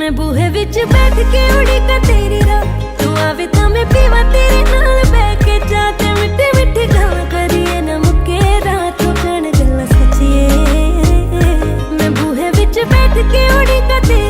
मैं बूहे विच बैठ के उड़ीका तेरी रात तू आवे तां मैं पीवा तेरे नाल बैठ के जाते मिठे मिठे गल्लां करिए ना मुक्के रात हो जाण गल्लां सच्चिए मैं बूहे विच बैठ के उड़ीका तेरी